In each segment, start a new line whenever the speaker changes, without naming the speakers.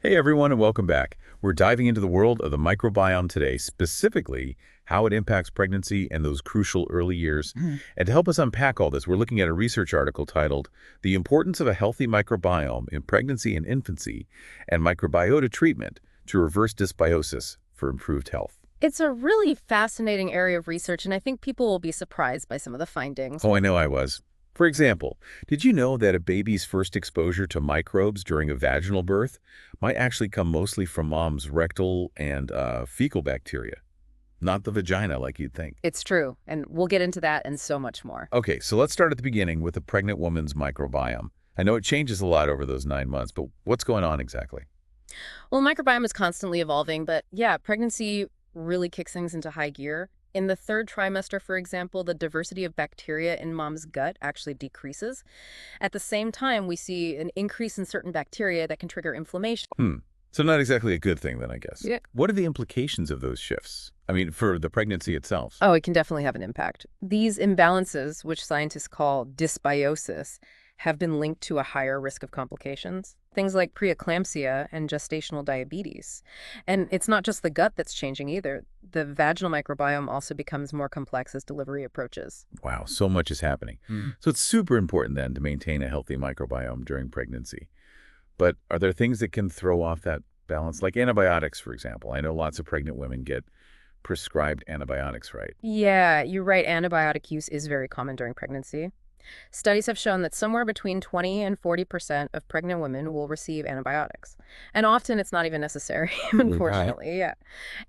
Hey everyone, and welcome back. We're diving into the world of the microbiome today, specifically how it impacts pregnancy and those crucial early years.
Mhm.
And to help us unpack all this, we're looking at a research article titled The Importance of a Healthy Microbiome in Pregnancy and Infancy and Microbiota Treatment to Reverse Dysbiosis for Improved Health.
It's a really fascinating area of research, and I think people will be surprised by some of the findings.
Oh, I know I was. For example, did you know that a baby's first exposure to microbes during a vaginal birth might actually come mostly from mom's rectal and fecal bacteria, not the vagina like you'd think?
It's true, and we'll get into that and so much more.
Okay, so let's start at the beginning with a pregnant woman's microbiome. I know it changes a lot over those 9 months, but what's going on exactly?
Well, the microbiome is constantly evolving, but yeah, pregnancy really kicks things into high gear. In the third trimester, for example, the diversity of bacteria in mom's gut actually decreases. At the same time, we see an increase in certain bacteria that can trigger inflammation.
Hmm. So not exactly a good thing then, I guess.
Yeah.
What are the implications of those shifts? I mean, for the pregnancy itself.
Oh, it can definitely have an impact. These imbalances, which scientists call dysbiosis, have been linked to a higher risk of complications. Things like preeclampsia and gestational diabetes. And it's not just the gut that's changing either. The vaginal microbiome also becomes more complex as delivery approaches.
Wow, so much is happening. So it's super important then to maintain a healthy microbiome during pregnancy. But are there things that can throw off that balance, like antibiotics, for example? I know lots of pregnant women get prescribed antibiotics, right?
Yeah, you're right. Antibiotic use is very common during pregnancy. Studies have shown that somewhere between 20 and 40% of pregnant women will receive antibiotics. And often it's not even necessary,
Right.
unfortunately, yeah.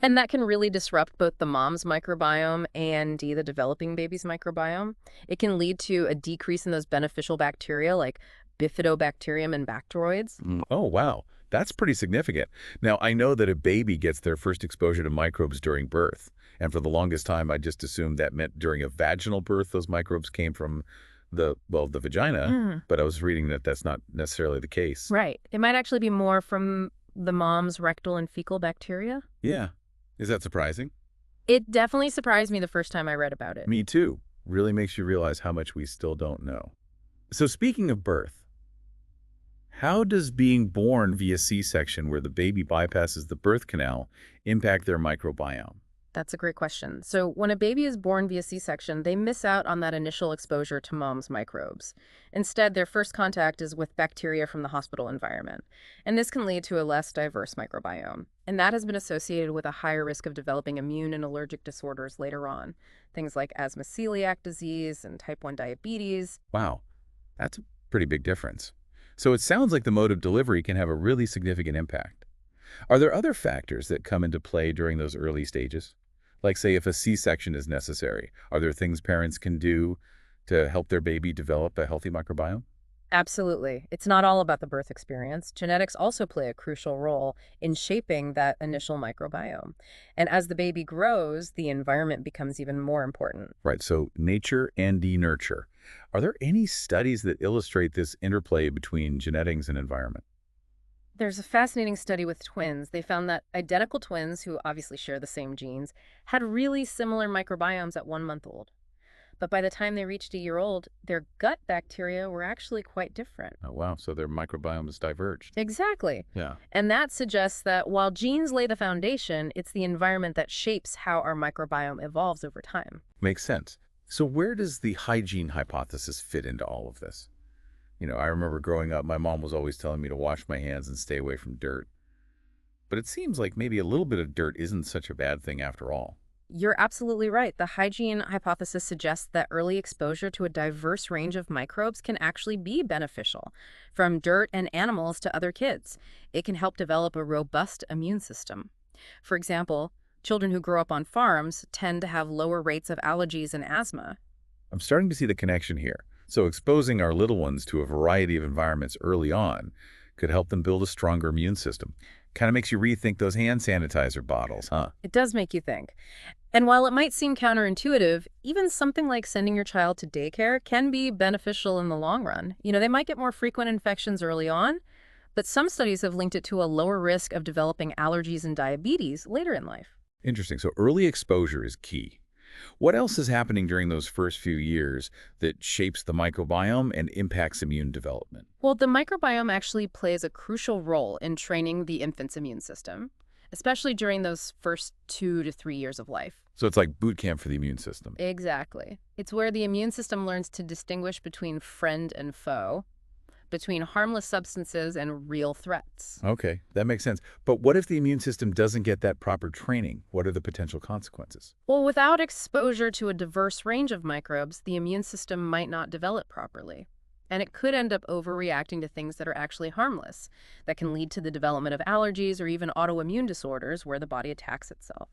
And that can really disrupt both the mom's microbiome and the developing baby's microbiome. It can lead to a decrease in those beneficial bacteria like bifidobacterium and bacteroids.
Oh, wow. That's pretty significant. Now, I know that a baby gets their first exposure to microbes during birth. And for the longest time, I just assumed that meant during a vaginal birth, those microbes came from the vagina.
Mm,
But I was reading that that's not necessarily the case.
right. It might actually be more from the mom's rectal and fecal bacteria.
Yeah. Is that surprising?
It definitely surprised me the first time I read about it.
Me too. Really makes you realize how much we still don't know. So speaking of birth, how does being born via C-section where the baby bypasses the birth canal impact their microbiome?
That's a great question. So, when a baby is born via C-section, they miss out on that initial exposure to mom's microbes. Instead, their first contact is with bacteria from the hospital environment. And this can lead to a less diverse microbiome. And that has been associated with a higher risk of developing immune and allergic disorders later on. Things like asthma celiac disease and type 1 diabetes.
Wow, that's a pretty big difference. So it sounds like the mode of delivery can have a really significant impact. Are there other factors that come into play during those early stages? Like, say, if a C-section is necessary, are there things parents can do to help their baby develop a healthy microbiome?
Absolutely. It's not all about the birth experience. Genetics also play a crucial role in shaping that initial microbiome. And as the baby grows, the environment becomes even more important.
Right, so nature and de-nurture. Are there any studies that illustrate this interplay between genetics and environment?
There's a fascinating study with twins. They found that identical twins, who obviously share the same genes, had really similar microbiomes at 1 month old. But by the time they reached a year old, their gut bacteria were actually quite different.
Oh, wow, so their microbiomes diverged.
Exactly.
Yeah,
And that suggests that while genes lay the foundation, it's the environment that shapes how our microbiome evolves over time.
makes sense. So where does the hygiene hypothesis fit into all of this? I remember growing up, my mom was always telling me to wash my hands and stay away from dirt. But it seems like maybe a little bit of dirt isn't such a bad thing after all.
You're absolutely right. The hygiene hypothesis suggests that early exposure to a diverse range of microbes can actually be beneficial, from dirt and animals to other kids. It can help develop a robust immune system. For example, children who grow up on farms tend to have lower rates of allergies and asthma.
I'm starting to see the connection here. So exposing our little ones to a variety of environments early on could help them build a stronger immune system. Kind of makes you rethink those hand sanitizer bottles, huh?
It does make you think. And while it might seem counterintuitive, even something like sending your child to daycare can be beneficial in the long run. They might get more frequent infections early on, but some studies have linked it to a lower risk of developing allergies and diabetes later in life.
Interesting. So early exposure is key. What else is happening during those first few years that shapes the microbiome and impacts immune development?
Well, the microbiome actually plays a crucial role in training the infant's immune system, especially during those first 2 to 3 years of life.
So it's like boot camp for the immune system.
Exactly. It's where the immune system learns to distinguish between friend and foe, between harmless substances and real threats.
Okay, that makes sense. But what if the immune system doesn't get that proper training? What are the potential consequences?
Well, without exposure to a diverse range of microbes, the immune system might not develop properly. And it could end up overreacting to things that are actually harmless, that can lead to the development of allergies or even autoimmune disorders where the body attacks itself.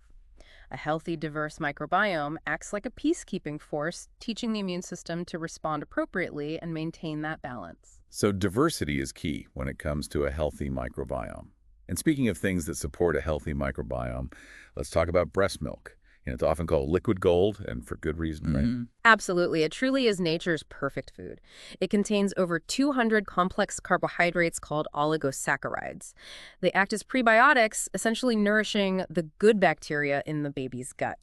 A healthy, diverse microbiome acts like a peacekeeping force, teaching the immune system to respond appropriately and maintain that balance.
So diversity is key when it comes to a healthy microbiome. And speaking of things that support a healthy microbiome, let's talk about breast milk. It's often called liquid gold, and for good reason, right?
Absolutely. It truly is nature's perfect food. It contains over 200 complex carbohydrates called oligosaccharides. They act as prebiotics, essentially nourishing the good bacteria in the baby's gut.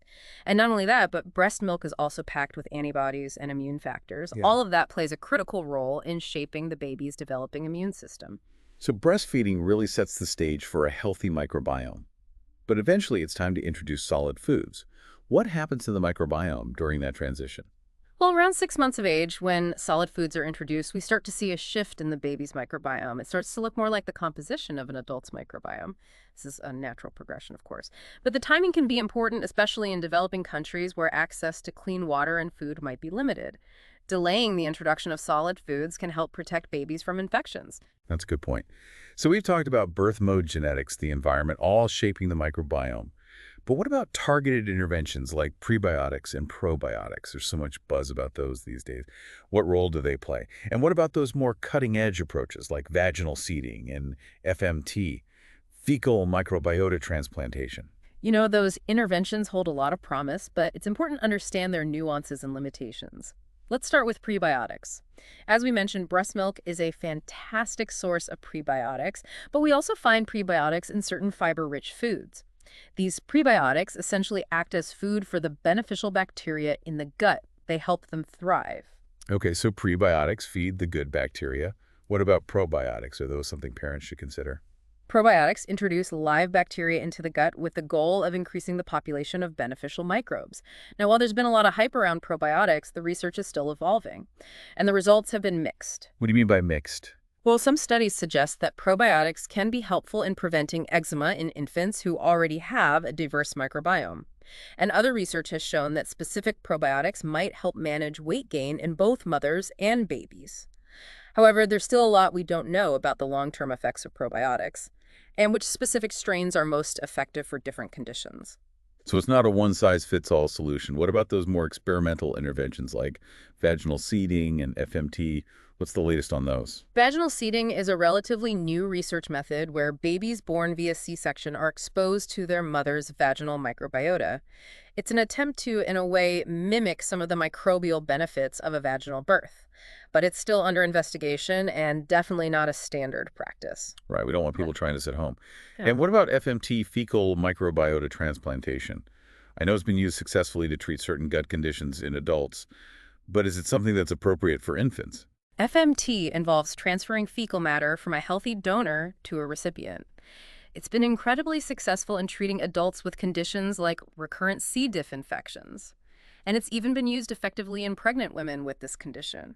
And not only that, but breast milk is also packed with antibodies and immune factors.
Yeah.
All of that plays a critical role in shaping the baby's developing immune system.
So breastfeeding really sets the stage for a healthy microbiome. But eventually it's time to introduce solid foods. What happens to the microbiome during that transition?
Well, around 6 months of age, when solid foods are introduced, we start to see a shift in the baby's microbiome. It starts to look more like the composition of an adult's microbiome. This is a natural progression, of course. But the timing can be important, especially in developing countries where access to clean water and food might be limited. Delaying the introduction of solid foods can help protect babies from infections.
That's a good point. So we've talked about birth mode genetics, the environment, all shaping the microbiome. But what about targeted interventions like prebiotics and probiotics? There's so much buzz about those these days. What role do they play? And what about those more cutting-edge approaches like vaginal seeding and FMT, fecal microbiota transplantation?
You know, those interventions hold a lot of promise, but it's important to understand their nuances and limitations. Let's start with prebiotics. As we mentioned, breast milk is a fantastic source of prebiotics, but we also find prebiotics in certain fiber-rich foods. These prebiotics essentially act as food for the beneficial bacteria in the gut. They help them thrive.
Okay, so prebiotics feed the good bacteria. What about probiotics? Are those something parents should consider?
Probiotics introduce live bacteria into the gut with the goal of increasing the population of beneficial microbes. Now, while there's been a lot of hype around probiotics, the research is still evolving, and the results have been mixed.
What do you mean by mixed?
Well, some studies suggest that probiotics can be helpful in preventing eczema in infants who already have a diverse microbiome. And other research has shown that specific probiotics might help manage weight gain in both mothers and babies. However, there's still a lot we don't know about the long-term effects of probiotics and which specific strains are most effective for different conditions.
So it's not a one-size-fits-all solution. What about those more experimental interventions like vaginal seeding and FMT? What's the latest on those?
Vaginal seeding is a relatively new research method where babies born via C-section are exposed to their mother's vaginal microbiota. It's an attempt to, in a way, mimic some of the microbial benefits of a vaginal birth. But it's still under investigation and definitely not a standard practice.
Right, we don't want people trying this at home.
Yeah.
And what about FMT, fecal microbiota transplantation? I know it's been used successfully to treat certain gut conditions in adults, but is it something that's appropriate for infants?
FMT involves transferring fecal matter from a healthy donor to a recipient. It's been incredibly successful in treating adults with conditions like recurrent C. diff infections. And it's even been used effectively in pregnant women with this condition.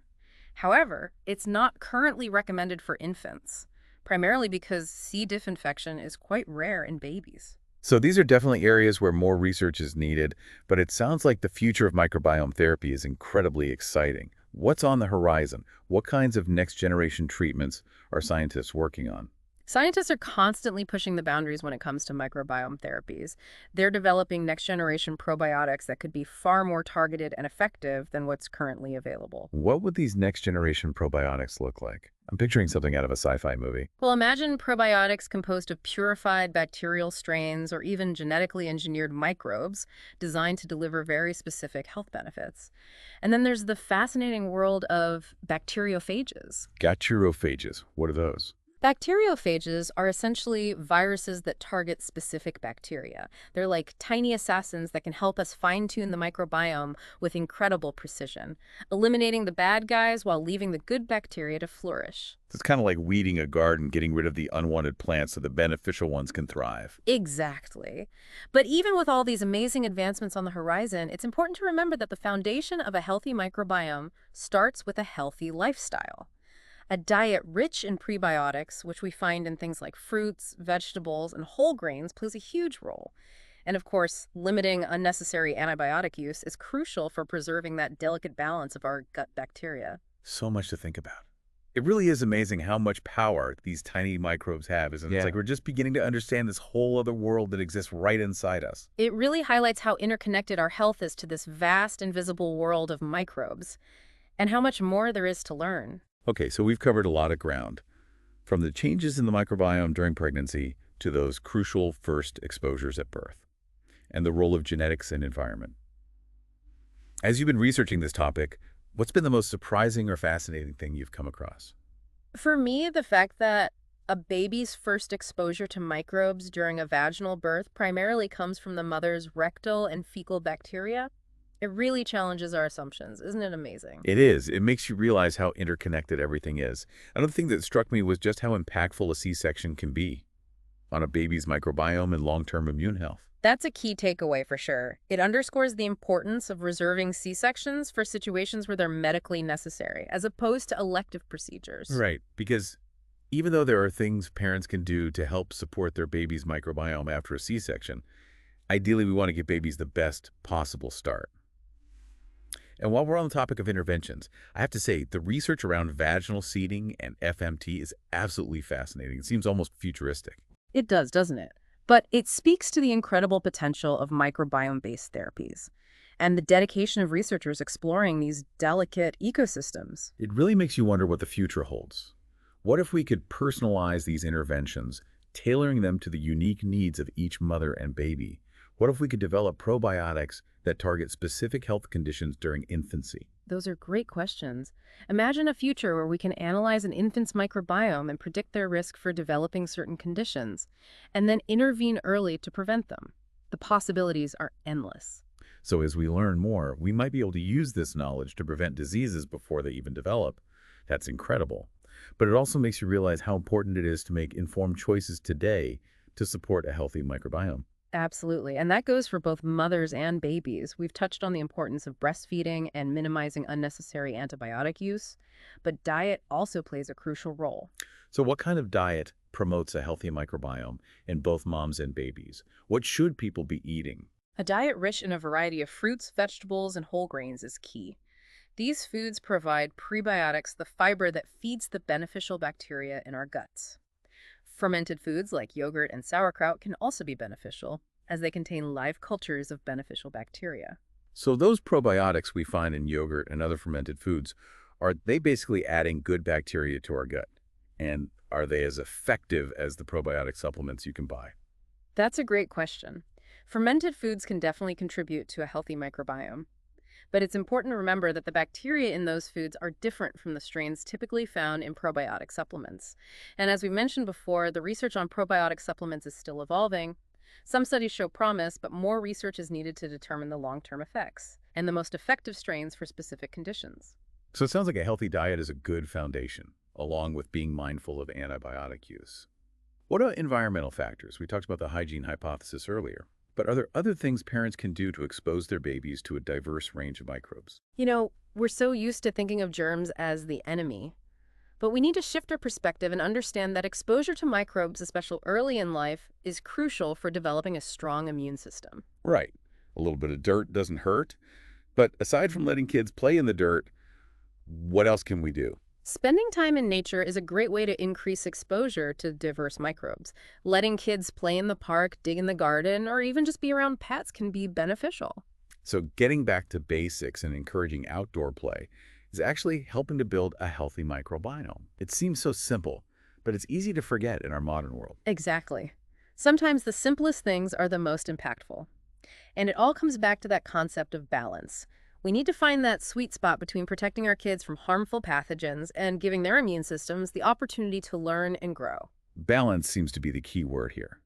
However, it's not currently recommended for infants, primarily because C. diff infection is quite rare in babies.
So these are definitely areas where more research is needed, but it sounds like the future of microbiome therapy is incredibly exciting. What's on the horizon? What kinds of next-generation treatments are scientists working on?
Scientists are constantly pushing the boundaries when it comes to microbiome therapies. They're developing next-generation probiotics that could be far more targeted and effective than what's currently available.
What would these next-generation probiotics look like? I'm picturing something out of a sci-fi movie.
Well, imagine probiotics composed of purified bacterial strains or even genetically engineered microbes designed to deliver very specific health benefits. And then there's the fascinating world of bacteriophages.
Bacteriophages. What are those?
Bacteriophages are essentially viruses that target specific bacteria. They're like tiny assassins that can help us fine-tune the microbiome with incredible precision, eliminating the bad guys while leaving the good bacteria to flourish.
It's kind of like weeding a garden, getting rid of the unwanted plants so the beneficial ones can thrive.
Exactly. But even with all these amazing advancements on the horizon, it's important to remember that the foundation of a healthy microbiome starts with a healthy lifestyle. A diet rich in prebiotics, which we find in things like fruits, vegetables, and whole grains, plays a huge role. And of course, limiting unnecessary antibiotic use is crucial for preserving that delicate balance of our gut bacteria.
So much to think about. It really is amazing how much power these tiny microbes have, isn't it? It's
Yeah.
like we're just beginning to understand this whole other world that exists right inside us.
It really highlights how interconnected our health is to this vast, invisible world of microbes, and how much more there is to learn.
Okay, so we've covered a lot of ground, from the changes in the microbiome during pregnancy to those crucial first exposures at birth, and the role of genetics and environment. As you've been researching this topic, what's been the most surprising or fascinating thing you've come across?
For me, the fact that a baby's first exposure to microbes during a vaginal birth primarily comes from the mother's rectal and fecal bacteria, it really challenges our assumptions. Isn't it amazing?
It is. It makes you realize how interconnected everything is. Another thing that struck me was just how impactful a C-section can be on a baby's microbiome and long-term immune health.
That's a key takeaway for sure. It underscores the importance of reserving C-sections for situations where they're medically necessary, as opposed to elective procedures.
Right, because even though there are things parents can do to help support their baby's microbiome after a C-section, ideally we want to give babies the best possible start. And while we're on the topic of interventions, I have to say the research around vaginal seeding and FMT is absolutely fascinating. It seems almost futuristic.
It does, doesn't it? But it speaks to the incredible potential of microbiome-based therapies and the dedication of researchers exploring these delicate ecosystems.
It really makes you wonder what the future holds. What if we could personalize these interventions, tailoring them to the unique needs of each mother and baby? What if we could develop probiotics that target specific health conditions during infancy?
Those are great questions. Imagine a future where we can analyze an infant's microbiome and predict their risk for developing certain conditions, and then intervene early to prevent them. The possibilities are endless.
So as we learn more, we might be able to use this knowledge to prevent diseases before they even develop. That's incredible. But it also makes you realize how important it is to make informed choices today to support a healthy microbiome.
Absolutely. And that goes for both mothers and babies. We've touched on the importance of breastfeeding and minimizing unnecessary antibiotic use, but diet also plays a crucial role.
So what kind of diet promotes a healthy microbiome in both moms and babies? What should people be eating?
A diet rich in a variety of fruits, vegetables, and whole grains is key. These foods provide prebiotics, the fiber that feeds the beneficial bacteria in our guts. Fermented foods like yogurt and sauerkraut can also be beneficial, as they contain live cultures of beneficial bacteria.
So those probiotics we find in yogurt and other fermented foods, are they basically adding good bacteria to our gut? And are they as effective as the probiotic supplements you can buy?
That's a great question. Fermented foods can definitely contribute to a healthy microbiome. But it's important to remember that the bacteria in those foods are different from the strains typically found in probiotic supplements. And as we mentioned before, the research on probiotic supplements is still evolving. Some studies show promise, but more research is needed to determine the long-term effects and the most effective strains for specific conditions.
So it sounds like a healthy diet is a good foundation, along with being mindful of antibiotic use. What about environmental factors? We talked about the hygiene hypothesis earlier. But are there other things parents can do to expose their babies to a diverse range of microbes?
We're so used to thinking of germs as the enemy. But we need to shift our perspective and understand that exposure to microbes, especially early in life, is crucial for developing a strong immune system.
Right. A little bit of dirt doesn't hurt. But aside from letting kids play in the dirt, what else can we do?
Spending time in nature is a great way to increase exposure to diverse microbes. Letting kids play in the park, dig in the garden, or even just be around pets can be beneficial.
So getting back to basics and encouraging outdoor play is actually helping to build a healthy microbiome. It seems so simple, but it's easy to forget in our modern world.
Exactly. Sometimes the simplest things are the most impactful. And it all comes back to that concept of balance. We need to find that sweet spot between protecting our kids from harmful pathogens and giving their immune systems the opportunity to learn and grow.
Balance seems to be the key word here.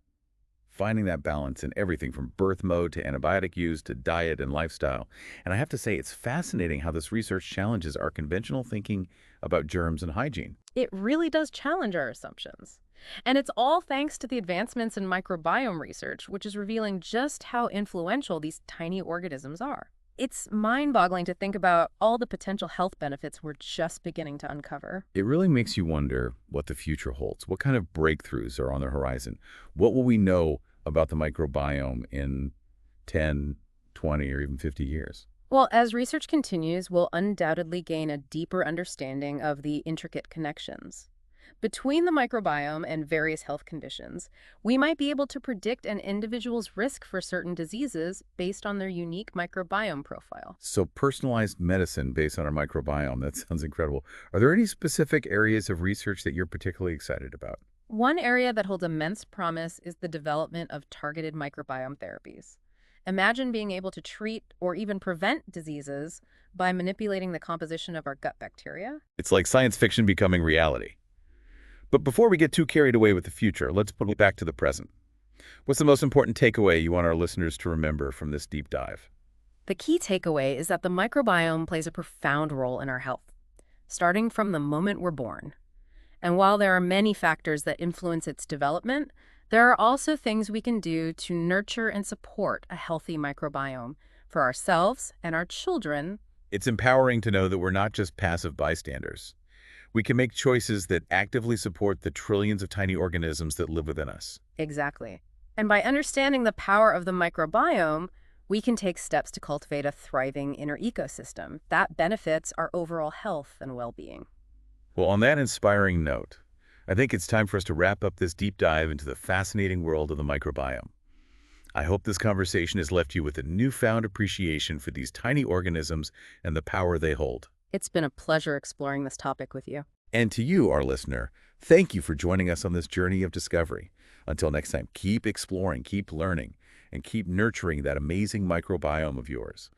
Finding that balance in everything from birth mode to antibiotic use to diet and lifestyle. And I have to say, it's fascinating how this research challenges our conventional thinking about germs and hygiene.
It really does challenge our assumptions. And it's all thanks to the advancements in microbiome research, which is revealing just how influential these tiny organisms are. It's mind-boggling to think about all the potential health benefits we're just beginning to uncover.
It really makes you wonder what the future holds. What kind of breakthroughs are on the horizon? What will we know about the microbiome in 10, 20, or even 50 years?
Well, as research continues, we'll undoubtedly gain a deeper understanding of the intricate connections. Between the microbiome and various health conditions, we might be able to predict an individual's risk for certain diseases based on their unique microbiome profile.
So personalized medicine based on our microbiome, that sounds incredible. Are there any specific areas of research that you're particularly excited about?
One area that holds immense promise is the development of targeted microbiome therapies. Imagine being able to treat or even prevent diseases by manipulating the composition of our gut bacteria.
It's like science fiction becoming reality. But before we get too carried away with the future, let's put it back to the present. What's the most important takeaway you want our listeners to remember from this deep dive?
The key takeaway is that the microbiome plays a profound role in our health, starting from the moment we're born. And while there are many factors that influence its development, there are also things we can do to nurture and support a healthy microbiome for ourselves and our children.
It's empowering to know that we're not just passive bystanders. We can make choices that actively support the trillions of tiny organisms that live within us.
Exactly. And by understanding the power of the microbiome, we can take steps to cultivate a thriving inner ecosystem that benefits our overall health and well-being.
Well, on that inspiring note, I think it's time for us to wrap up this deep dive into the fascinating world of the microbiome. I hope this conversation has left you with a newfound appreciation for these tiny organisms and the power they hold.
It's been a pleasure exploring this topic with you.
And to you, our listener, thank you for joining us on this journey of discovery. Until next time, keep exploring, keep learning, and keep nurturing that amazing microbiome of yours.